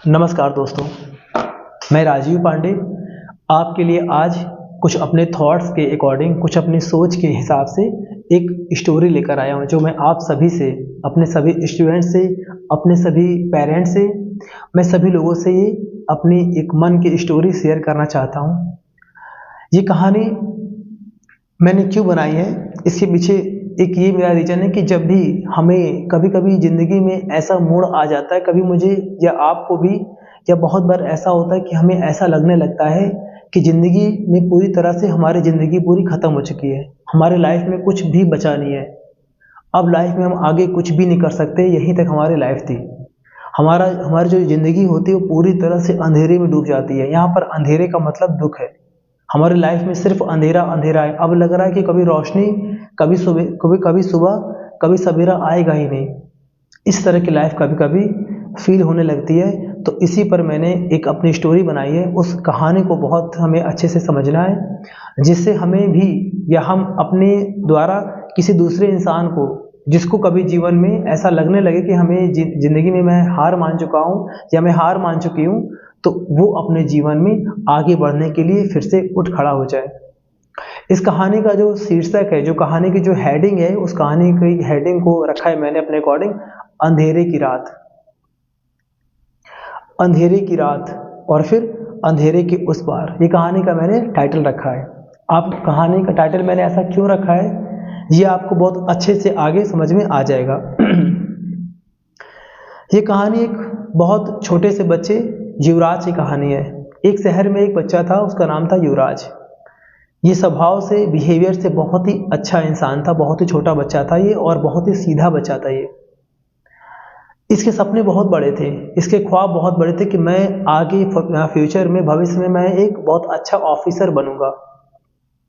नमस्कार दोस्तों, मैं राजीव पांडे आपके लिए आज कुछ अपने थॉट्स के अकॉर्डिंग, कुछ अपनी सोच के हिसाब से एक स्टोरी लेकर आया हूँ जो मैं आप सभी से, अपने सभी स्टूडेंट्स से, अपने सभी पेरेंट्स से, मैं सभी लोगों से ये अपनी एक मन की स्टोरी शेयर करना चाहता हूँ। ये कहानी मैंने क्यों बनाई है, इसके पीछे एक ये मेरा रीज़न है कि जब भी हमें कभी-कभी ज़िंदगी में ऐसा मोड़ आ जाता है, कभी मुझे या आपको भी या बहुत बार ऐसा होता है कि हमें ऐसा लगने लगता है कि ज़िंदगी में पूरी तरह से हमारी ज़िंदगी पूरी ख़त्म हो चुकी है। हमारे लाइफ़ में कुछ भी बचा नहीं है। अब लाइफ़ में हम आगे कुछ भी नहीं कर सकते, यहीं तक हमारी लाइफ़ थी। हमारी जो ज़िंदगी होती है वो पूरी तरह से अंधेरे में डूब जाती है। यहाँ पर अंधेरे का मतलब दुःख है। हमारी लाइफ में सिर्फ अंधेरा अंधेरा है। अब लग रहा है कि कभी रोशनी, कभी सुबह, कभी सवेरा आएगा ही नहीं। इस तरह की लाइफ कभी कभी फील होने लगती है। तो इसी पर मैंने एक अपनी स्टोरी बनाई है। उस कहानी को बहुत हमें अच्छे से समझना है, जिससे हमें भी या हम अपने द्वारा किसी दूसरे इंसान को, जिसको कभी जीवन में ऐसा लगने लगे कि हमें ज़िंदगी में मैं हार मान चुका हूँ या मैं हार मान चुकी हूँ, तो वो अपने जीवन में आगे बढ़ने के लिए फिर से उठ खड़ा हो जाए। इस कहानी का जो शीर्षक है, जो कहानी की जो हेडिंग है, उस कहानी की हेडिंग को रखा है मैंने अपने अकॉर्डिंग, अंधेरे की रात। अंधेरे की रात और फिर अंधेरे के उस पार, ये कहानी का मैंने टाइटल रखा है। आप कहानी का टाइटल मैंने ऐसा क्यों रखा है, ये आपको बहुत अच्छे से आगे समझ में आ जाएगा। ये कहानी एक बहुत छोटे से बच्चे युवराज की कहानी है। एक शहर में एक बच्चा था, उसका नाम था युवराज। ये स्वभाव से, बिहेवियर से बहुत ही अच्छा इंसान था, बहुत ही छोटा बच्चा था ये, और बहुत ही सीधा बच्चा था ये। इसके सपने बहुत बड़े थे, इसके ख्वाब बहुत बड़े थे कि मैं आगे फ्यूचर में, भविष्य में मैं एक बहुत अच्छा ऑफिसर बनूंगा।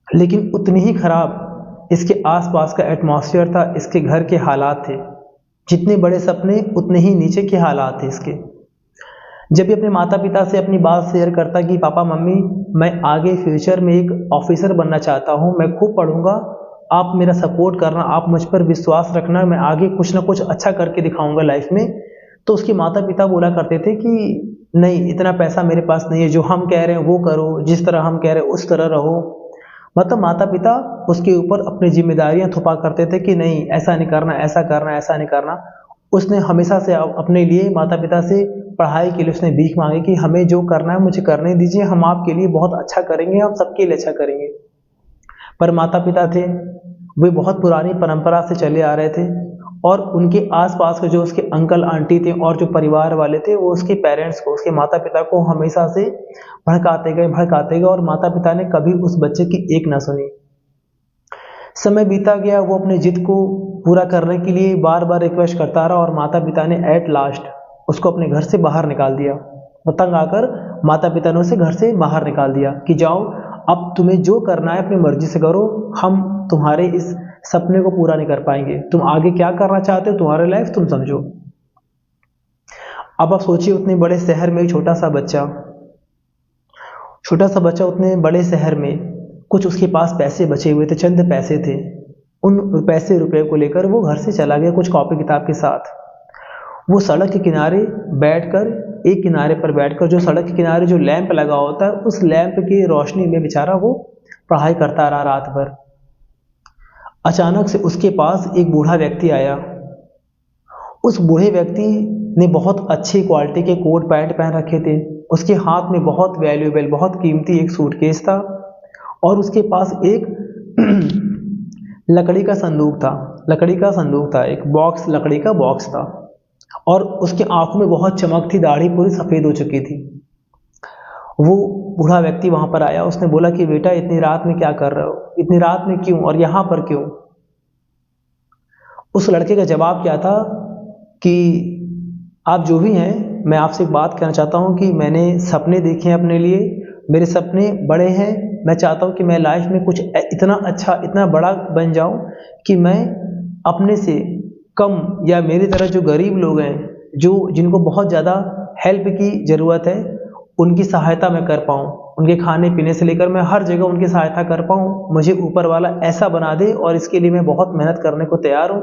लेकिन उतनी ही खराब इसके आसपास का एटमॉस्फेयर था, इसके घर के हालात थे। जितने बड़े सपने उतने ही नीचे के हालात थे इसके। जब भी अपने माता पिता से अपनी बात शेयर करता कि पापा मम्मी, मैं आगे फ्यूचर में एक ऑफिसर बनना चाहता हूँ, मैं खूब पढ़ूंगा, आप मेरा सपोर्ट करना, आप मुझ पर विश्वास रखना, मैं आगे कुछ ना कुछ अच्छा करके दिखाऊंगा लाइफ में। तो उसके माता पिता बोला करते थे कि नहीं, इतना पैसा मेरे पास नहीं है, जो हम कह रहे हैं वो करो, जिस तरह हम कह रहे हैं उस तरह रहो। मतलब माता पिता उसके ऊपर अपनी जिम्मेदारियां थोपा करते थे कि नहीं, ऐसा नहीं करना, ऐसा करना, ऐसा नहीं करना। उसने हमेशा से अपने लिए माता पिता से पढ़ाई के लिए उसने भीख मांगी कि हमें जो करना है मुझे करने दीजिए, हम आपके लिए बहुत अच्छा करेंगे, हम सबके लिए अच्छा करेंगे। पर माता पिता थे, वे बहुत पुरानी परंपरा से चले आ रहे थे, और उनके आसपास के जो उसके अंकल आंटी थे और जो परिवार वाले थे, वो उसके पेरेंट्स को, उसके माता पिता को हमेशा से भड़काते गए, और माता पिता ने कभी उस बच्चे की एक ना सुनी। समय बीता गया, वो अपने जिद को पूरा करने के लिए बार बार रिक्वेस्ट करता रहा, और माता पिता ने एट लास्ट उसको अपने घर से बाहर निकाल दिया। वो तंग आकर माता पिता ने उसे घर से बाहर निकाल दिया कि जाओ, अब तुम्हें जो करना है अपनी मर्जी से करो, हम तुम्हारे इस सपने को पूरा नहीं कर पाएंगे, तुम आगे क्या करना चाहते हो, तुम्हारी लाइफ तुम समझो। अब आप सोचिए, उतने बड़े शहर में एक छोटा सा बच्चा उतने बड़े शहर में, कुछ उसके पास पैसे बचे हुए थे, चंद पैसे थे। उन पैसे रुपए को लेकर वो घर से चला गया कुछ कॉपी किताब के साथ। वो सड़क के किनारे बैठकर, एक किनारे पर बैठकर, जो सड़क के किनारे जो लैंप लगा होता है, उस लैंप की रोशनी में बेचारा वो पढ़ाई करता रहा रात भर। अचानक से उसके पास एक बूढ़ा व्यक्ति आया। उस बूढ़े व्यक्ति ने बहुत अच्छी क्वालिटी के कोट पैंट पहन रखे थे। उसके हाथ में बहुत वैल्यूएबल, बहुत कीमती एक सूटकेस था, और उसके पास एक लकड़ी का संदूक था, एक बॉक्स, लकड़ी का बॉक्स था, और उसकी आंखों में बहुत चमक थी, दाढ़ी पूरी सफेद हो चुकी थी। वो बूढ़ा व्यक्ति वहां पर आया, उसने बोला कि बेटा, इतनी रात में क्या कर रहे हो, इतनी रात में क्यों, और यहाँ पर क्यों? उस लड़के का जवाब क्या था कि आप जो भी हैं, मैं आपसे एक बात कहना चाहता हूँ कि मैंने सपने देखे हैं अपने लिए, मेरे सपने बड़े हैं। मैं चाहता हूँ कि मैं लाइफ में कुछ इतना अच्छा, इतना बड़ा बन जाऊँ कि मैं अपने से कम, या मेरी तरह जो गरीब लोग हैं, जिनको बहुत ज़्यादा हेल्प की ज़रूरत है, उनकी सहायता मैं कर पाऊँ। उनके खाने पीने से लेकर मैं हर जगह उनकी सहायता कर पाऊँ। मुझे ऊपर वाला ऐसा बना दे, और इसके लिए मैं बहुत मेहनत करने को तैयार हूँ।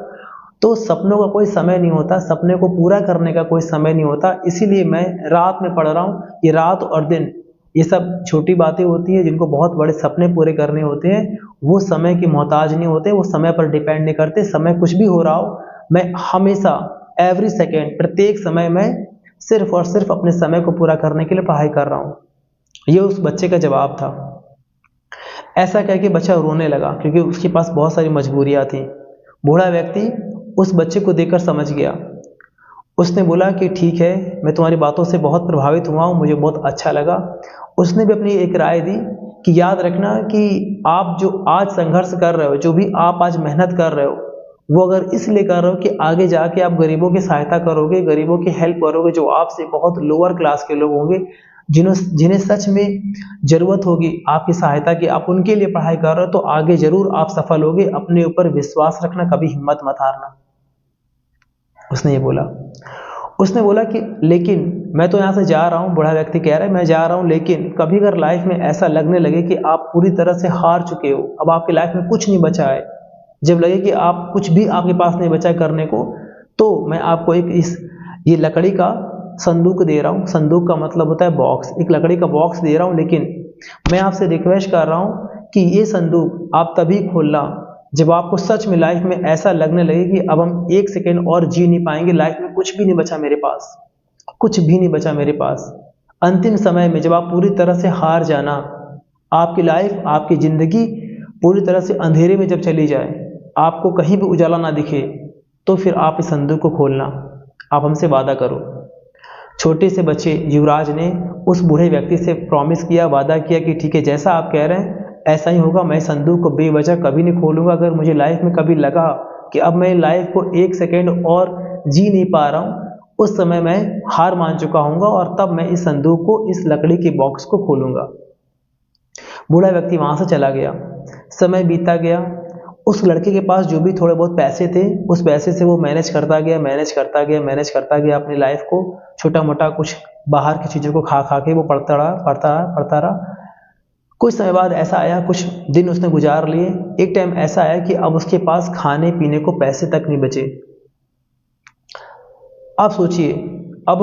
तो सपनों का कोई समय नहीं होता, सपने को पूरा करने का कोई समय नहीं होता, इसीलिए मैं रात में पढ़ रहा हूँ। ये रात और दिन, ये सब छोटी बातें होती हैं, जिनको बहुत बड़े सपने पूरे करने होते हैं, वो समय की मोहताज नहीं होते, वो समय पर डिपेंड नहीं करते। समय कुछ भी हो रहा हो, मैं हमेशा एवरी सेकेंड, प्रत्येक समय में सिर्फ और सिर्फ अपने समय को पूरा करने के लिए पढ़ाई कर रहा हूँ। ये उस बच्चे का जवाब था। ऐसा कह के बच्चा रोने लगा, क्योंकि उसके पास बहुत सारी मजबूरियां थी। बूढ़ा व्यक्ति उस बच्चे को देखकर समझ गया। उसने बोला कि ठीक है, मैं तुम्हारी बातों से बहुत प्रभावित हुआ हूँ, मुझे बहुत अच्छा लगा। उसने भी अपनी एक राय दी कि याद रखना कि आप जो आज संघर्ष कर रहे हो, जो भी आप आज मेहनत कर रहे हो, वो अगर इसलिए कर रहे हो कि आगे जाके आप गरीबों की सहायता करोगे, गरीबों की हेल्प करोगे, जो आपसे बहुत लोअर क्लास के लोग होंगे, जिन्हें सच में जरूरत होगी आपकी सहायता की, आप उनके लिए पढ़ाई कर रहे हो, तो आगे जरूर आप सफल होगे। अपने ऊपर विश्वास रखना, कभी हिम्मत मत हारना। उसने ये बोला। उसने बोला कि लेकिन मैं तो यहाँ से जा रहा हूँ, बूढ़ा व्यक्ति कह रहा है मैं जा रहा हूँ, लेकिन कभी अगर लाइफ में ऐसा लगने लगे कि आप पूरी तरह से हार चुके हो, अब आपकी लाइफ में कुछ नहीं बचा है, जब लगे कि आप कुछ भी आपके पास नहीं बचा है करने को, तो मैं आपको ये लकड़ी का संदूक दे रहा हूँ। संदूक का मतलब होता है बॉक्स, एक लकड़ी का बॉक्स दे रहा हूँ, लेकिन मैं आपसे रिक्वेस्ट कर रहा हूँ कि ये संदूक आप तभी खोलना जब आपको सच में लाइफ में ऐसा लगने लगे कि अब हम एक सेकेंड और जी नहीं पाएंगे, लाइफ में कुछ भी नहीं बचा मेरे पास, कुछ भी नहीं बचा मेरे पास। अंतिम समय में जब आप पूरी तरह से हार जाना, आपकी लाइफ, आपकी जिंदगी पूरी तरह से अंधेरे में जब चली जाए, आपको कहीं भी उजाला ना दिखे, तो फिर आप इस संदूक को खोलना, आप हमसे वादा करो। छोटे से बच्चे युवराज ने उस बूढ़े व्यक्ति से प्रॉमिस किया, वादा किया कि ठीक है, जैसा आप कह रहे हैं ऐसा ही होगा, मैं संदूक को बेवजह कभी नहीं खोलूंगा। अगर मुझे लाइफ में कभी लगा कि अब मैं लाइफ को एक सेकेंड और जी नहीं पा रहा हूँ, उस समय मैं हार मान चुका हूँगा, और तब मैं इस संदूक को, इस लकड़ी के बॉक्स को खोलूंगा। बूढ़ा व्यक्ति वहां से चला गया। समय बीता गया। उस लड़के के पास जो भी थोड़े बहुत पैसे थे, उस पैसे से वो मैनेज करता गया अपनी लाइफ को। छोटा मोटा कुछ बाहर की चीज़ों को खा खा के वो पढ़ता रहा। कुछ समय बाद ऐसा आया, कुछ दिन उसने गुजार लिए। एक टाइम ऐसा आया कि अब उसके पास खाने पीने को पैसे तक नहीं बचे। आप सोचिए, अब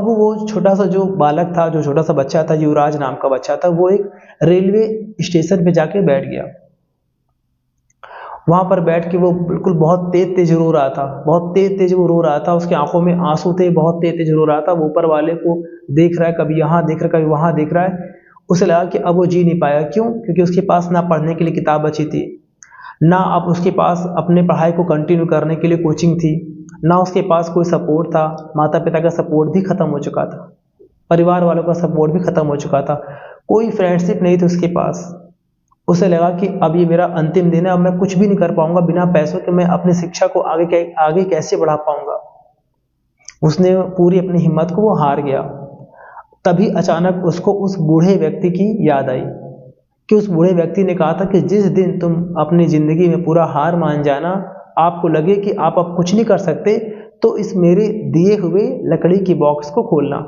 वो छोटा सा जो बालक था, जो छोटा सा बच्चा था, युवराज नाम का बच्चा था, वो एक रेलवे स्टेशन पे जाके बैठ गया। वहां पर बैठ के वो बिल्कुल बहुत तेज तेज रो रहा था, बहुत तेज तेज वो रो रहा था, उसकी आंखों में आंसू थे, बहुत तेज तेज रो रहा था। वो ऊपर वाले को देख रहा है, कभी यहाँ देख रहा है, कभी वहां देख रहा है। उसे लगा कि अब वो जी नहीं पाया। क्यों? क्योंकि उसके पास ना पढ़ने के लिए किताब बची थी, ना अब उसके पास अपने पढ़ाई को कंटिन्यू करने के लिए कोचिंग थी, ना उसके पास कोई सपोर्ट था। माता पिता का सपोर्ट भी खत्म हो चुका था, परिवार वालों का सपोर्ट भी खत्म हो चुका था, कोई फ्रेंडशिप नहीं थी उसके पास। उसे लगा कि अब ये मेरा अंतिम दिन है, अब मैं कुछ भी नहीं कर पाऊंगा, बिना पैसों के मैं अपनी शिक्षा को आगे कैसे बढ़ा पाऊंगा। उसने पूरी अपनी हिम्मत को वो हार गया। तभी अचानक उसको उस बूढ़े व्यक्ति की याद आई, कि उस बूढ़े व्यक्ति ने कहा था कि जिस दिन तुम अपनी जिंदगी में पूरा हार मान जाना, आपको लगे कि आप अब कुछ नहीं कर सकते, तो इस मेरे दिए हुए लकड़ी की बॉक्स को खोलना।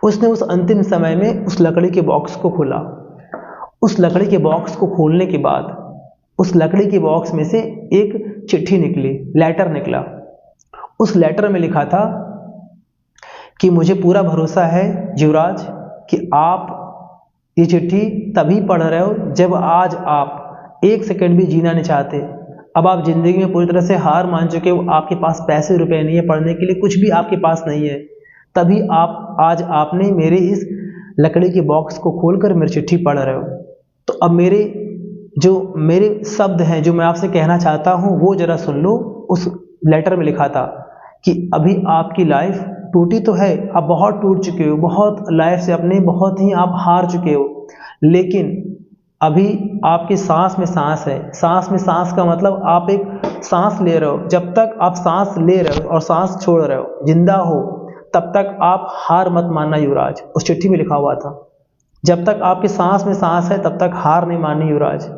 उसने उस अंतिम समय में उस लकड़ी के बॉक्स को खोला। उस लकड़ी के बॉक्स को खोलने के बाद उस लकड़ी के बॉक्स में से एक चिट्ठी निकली, लेटर निकला। उस लेटर में लिखा था कि मुझे पूरा भरोसा है युवराज कि आप ये चिट्ठी तभी पढ़ रहे हो जब आज आप एक सेकंड भी जीना नहीं चाहते। अब आप जिंदगी में पूरी तरह से हार मान चुके हो, आपके पास पैसे रुपए नहीं है, पढ़ने के लिए कुछ भी आपके पास नहीं है। तभी आज आपने मेरे इस लकड़ी के बॉक्स को खोलकर मेरी चिट्ठी पढ़ रहे हो। तो अब मेरे शब्द हैं जो मैं आपसे कहना चाहता हूं, वो जरा सुन लो। उस लेटर में लिखा था कि अभी आपकी लाइफ टूटी तो है, आप बहुत टूट चुके हो, बहुत लाइफ से अपने बहुत ही आप हार चुके हो, लेकिन अभी आपकी सांस में सांस है। सांस में सांस का मतलब आप एक सांस ले रहे हो। जब तक आप सांस ले रहे हो और सांस छोड़ रहे हो, जिंदा हो, तब तक आप हार मत मानना युवराज। उस चिट्ठी में लिखा हुआ था, जब तक आपकी सांस में सांस है तब तक हार नहीं माननी युवराज।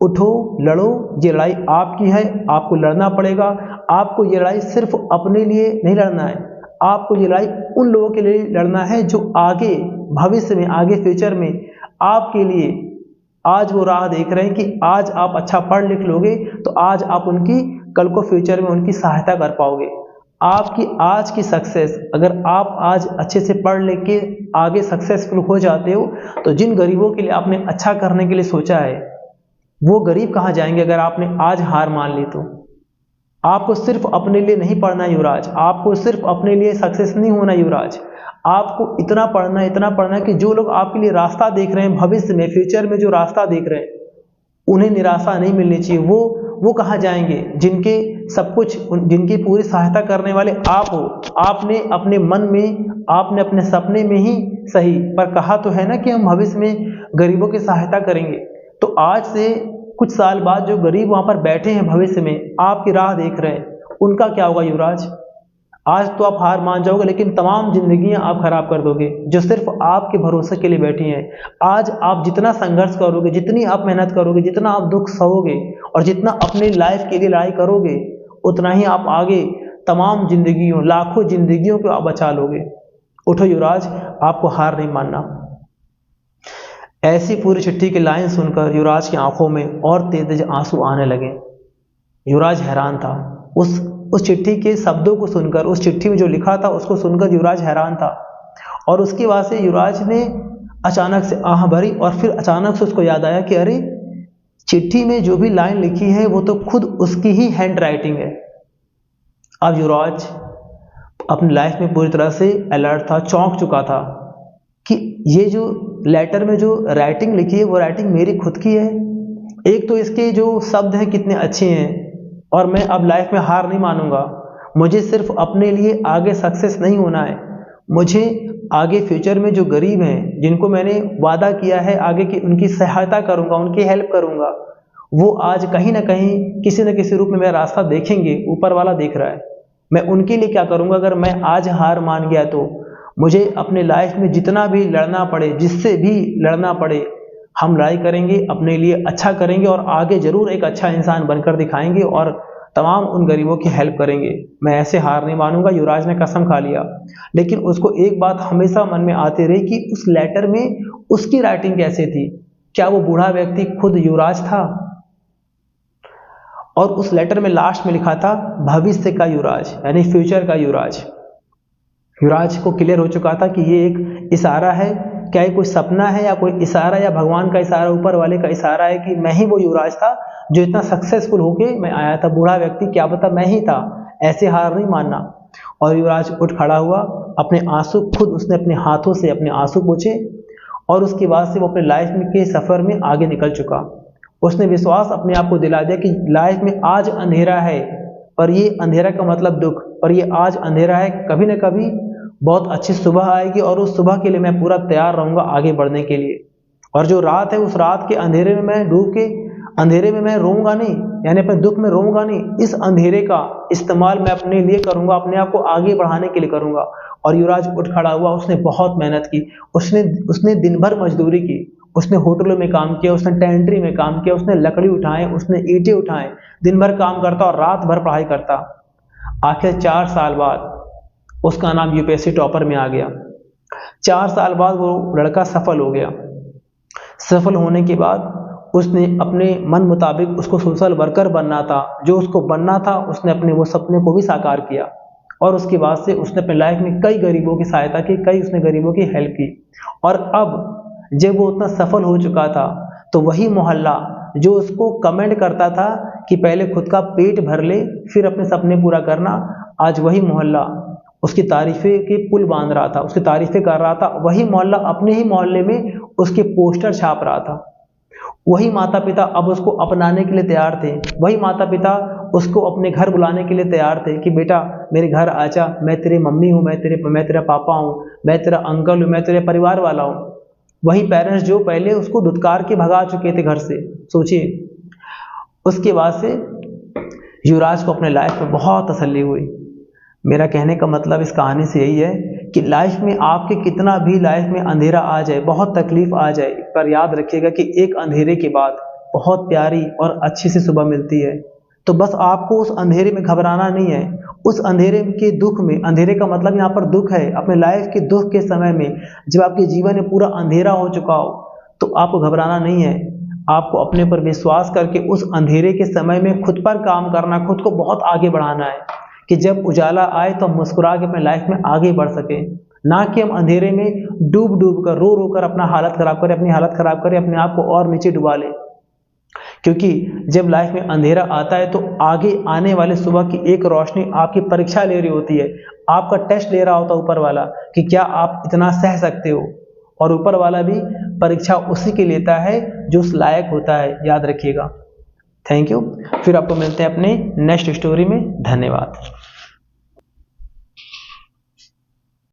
उठो, लड़ो, ये लड़ाई आपकी है, आपको लड़ना पड़ेगा। आपको ये लड़ाई सिर्फ अपने लिए नहीं लड़ना है, आपको ये लड़ाई उन लोगों के लिए लड़ना है जो आगे भविष्य में, आगे फ्यूचर में आपके लिए आज वो राह देख रहे हैं कि आज आप अच्छा पढ़ लिख लोगे तो आज आप उनकी कल को फ्यूचर में उनकी सहायता कर पाओगे। आपकी आज की सक्सेस, अगर आप आज अच्छे से पढ़ लिख के आगे सक्सेसफुल हो जाते हो, तो जिन गरीबों के लिए आपने अच्छा करने के लिए सोचा है, वो गरीब कहाँ जाएंगे अगर आपने आज हार मान ली तो। आपको सिर्फ अपने लिए नहीं पढ़ना युवराज, आपको सिर्फ अपने लिए सक्सेस नहीं होना युवराज, आपको इतना पढ़ना है कि जो लोग आपके लिए रास्ता देख रहे हैं, भविष्य में फ्यूचर में जो रास्ता देख रहे हैं, उन्हें निराशा नहीं मिलनी चाहिए। वो कहाँ जाएंगे जिनके सब कुछ, जिनकी पूरी सहायता करने वाले आप हो। आपने अपने मन में, आपने अपने सपने में ही सही, पर कहा तो है ना कि हम भविष्य में गरीबों की सहायता करेंगे। तो आज से कुछ साल बाद जो गरीब वहां पर बैठे हैं भविष्य में आपकी राह देख रहे हैं, उनका क्या होगा युवराज? आज तो आप हार मान जाओगे, लेकिन तमाम जिंदगियां आप खराब कर दोगे जो सिर्फ आपके भरोसे के लिए बैठी हैं। आज आप जितना संघर्ष करोगे, जितनी आप मेहनत करोगे, जितना आप दुख सहोगे और जितना अपनी लाइफ के लिए लड़ाई करोगे, उतना ही आप आगे तमाम जिंदगियों, लाखों जिंदगियों को आप बचा लोगे। उठो युवराज, आपको हार नहीं मानना। ऐसी पूरी चिट्ठी की लाइन सुनकर युवराज की आंखों में और तेज तेज आंसू आने लगे। युवराज हैरान था। उस चिट्ठी के शब्दों को सुनकर, उस चिट्ठी में जो लिखा था उसको सुनकर युवराज हैरान था। और उसके बाद से युवराज ने अचानक से आह भरी और फिर अचानक से उसको याद आया कि अरे, चिट्ठी में जो भी लाइन लिखी है वो तो खुद उसकी ही हैंड राइटिंग है। अब युवराज अपनी लाइफ में पूरी तरह से अलर्ट था, चौंक चुका था कि ये जो लेटर में जो राइटिंग लिखी है वो राइटिंग मेरी खुद की है। एक तो इसके जो शब्द हैं कितने अच्छे हैं, और मैं अब लाइफ में हार नहीं मानूंगा। मुझे सिर्फ अपने लिए आगे सक्सेस नहीं होना है, मुझे आगे फ्यूचर में जो गरीब हैं, जिनको मैंने वादा किया है आगे की उनकी सहायता करूंगा, उनकी हेल्प करूंगा, वो आज कहीं ना कहीं किसी न किसी रूप में मेरा रास्ता देखेंगे। ऊपर वाला देख रहा है, मैं उनके लिए क्या करूंगा। अगर मैं आज हार मान गया तो मुझे अपने लाइफ में जितना भी लड़ना पड़े, जिससे भी लड़ना पड़े, हम लड़ाई करेंगे, अपने लिए अच्छा करेंगे और आगे जरूर एक अच्छा इंसान बनकर दिखाएंगे और तमाम उन गरीबों की हेल्प करेंगे। मैं ऐसे हार नहीं मानूंगा। युवराज ने कसम खा लिया। लेकिन उसको एक बात हमेशा मन में आती रही कि उस लेटर में उसकी राइटिंग कैसे थी? क्या वो बूढ़ा व्यक्ति खुद युवराज था? और उस लेटर में लास्ट में लिखा था भविष्य का युवराज, यानी फ्यूचर का युवराज। युवराज को क्लियर हो चुका था कि ये एक इशारा है। क्या ये कोई सपना है या कोई इशारा, या भगवान का इशारा, ऊपर वाले का इशारा है कि मैं ही वो युवराज था जो इतना सक्सेसफुल होके मैं आया था। बूढ़ा व्यक्ति, क्या पता मैं ही था। ऐसे हार नहीं मानना। और युवराज उठ खड़ा हुआ, अपने आंसू खुद उसने अपने हाथों से अपने आंसू पोंछे, और उसके बाद से वो अपने लाइफ में के सफर में आगे निकल चुका। उसने विश्वास अपने आप को दिला दिया कि लाइफ में आज अंधेरा है, पर ये अंधेरा का मतलब दुख, पर ये आज अंधेरा है, कभी न कभी बहुत अच्छी सुबह आएगी और उस सुबह के लिए मैं पूरा तैयार रहूंगा आगे बढ़ने के लिए। और जो रात है, उस रात के अंधेरे में मैं डूब के, अंधेरे में मैं रोऊंगा नहीं, यानी अपने दुख में रोऊंगा नहीं। इस अंधेरे का इस्तेमाल मैं अपने लिए करूंगा, अपने आप को आगे बढ़ाने के लिए करूंगा। और युवराज उठ खड़ा हुआ। उसने बहुत मेहनत की। उसने दिन भर मजदूरी की। उसने होटलों में काम किया, उसने टेंट्री में काम किया, उसने लकड़ी उठाए, उसने ईंटें उठाए, दिन भर काम करता और रात भर पढ़ाई करता। आखिर 4 साल बाद उसका नाम यूपीएससी टॉपर में आ गया। 4 साल बाद वो लड़का सफल हो गया। सफल होने के बाद उसने अपने मन मुताबिक, उसको सोशल वर्कर बनना था, जो उसको बनना था, उसने अपने वो सपने को भी साकार किया। और उसके बाद से उसने अपने लाइफ में कई गरीबों की सहायता की, कई उसने गरीबों की हेल्प की। और अब जब वो उतना सफल हो चुका था, तो वही मोहल्ला जो उसको कमेंट करता था कि पहले खुद का पेट भर ले फिर अपने सपने पूरा करना, आज वही मोहल्ला उसकी तारीफें के पुल बांध रहा था, उसकी तारीफें कर रहा था। वही मोहल्ला अपने ही मोहल्ले में उसके पोस्टर छाप रहा था। वही माता पिता अब उसको अपनाने के लिए तैयार थे। वही माता पिता उसको अपने घर बुलाने के लिए तैयार थे कि बेटा मेरे घर आजा, मैं तेरी मम्मी हूँ, मैं तेरा पापा हूँ, मैं तेरा अंकल हूँ, मैं तेरे परिवार वाला हूँ। वही पेरेंट्स जो पहले उसको धुतकार के भगा चुके थे घर से, सोचिए। उसके बाद से युवराज को अपने लाइफ में बहुत तसल्ली हुई। मेरा कहने का मतलब इस कहानी से यही है कि लाइफ में आपके कितना भी लाइफ में अंधेरा आ जाए, बहुत तकलीफ आ जाए, पर याद रखिएगा कि एक अंधेरे के बाद बहुत प्यारी और अच्छी सी सुबह मिलती है। तो बस आपको उस अंधेरे में घबराना नहीं है। उस अंधेरे के दुख में, अंधेरे का मतलब यहाँ पर दुख है, अपने लाइफ के दुख के समय में जब आपके जीवन में पूरा अंधेरा हो चुका हो, तो आपको घबराना नहीं है। आपको अपने पर विश्वास करके उस अंधेरे के समय में खुद पर काम करना, खुद को बहुत आगे बढ़ाना है कि जब उजाला आए तो हम मुस्कुरा के अपने लाइफ में आगे बढ़ सकें, ना कि हम अंधेरे में डूब डूब कर, रो रो कर अपना हालत खराब करें, अपनी हालत खराब करें, अपने आप को और नीचे डुबा लें। क्योंकि जब लाइफ में अंधेरा आता है तो आगे आने वाले सुबह की एक रोशनी आपकी परीक्षा ले रही होती है, आपका टेस्ट ले रहा होता है ऊपर वाला कि क्या आप इतना सह सकते हो। और ऊपर वाला भी परीक्षा उसी के लेता है जो उस लायक होता है, याद रखिएगा। Thank you. फिर आपको मिलते हैं अपने नेक्स्ट स्टोरी में। धन्यवाद।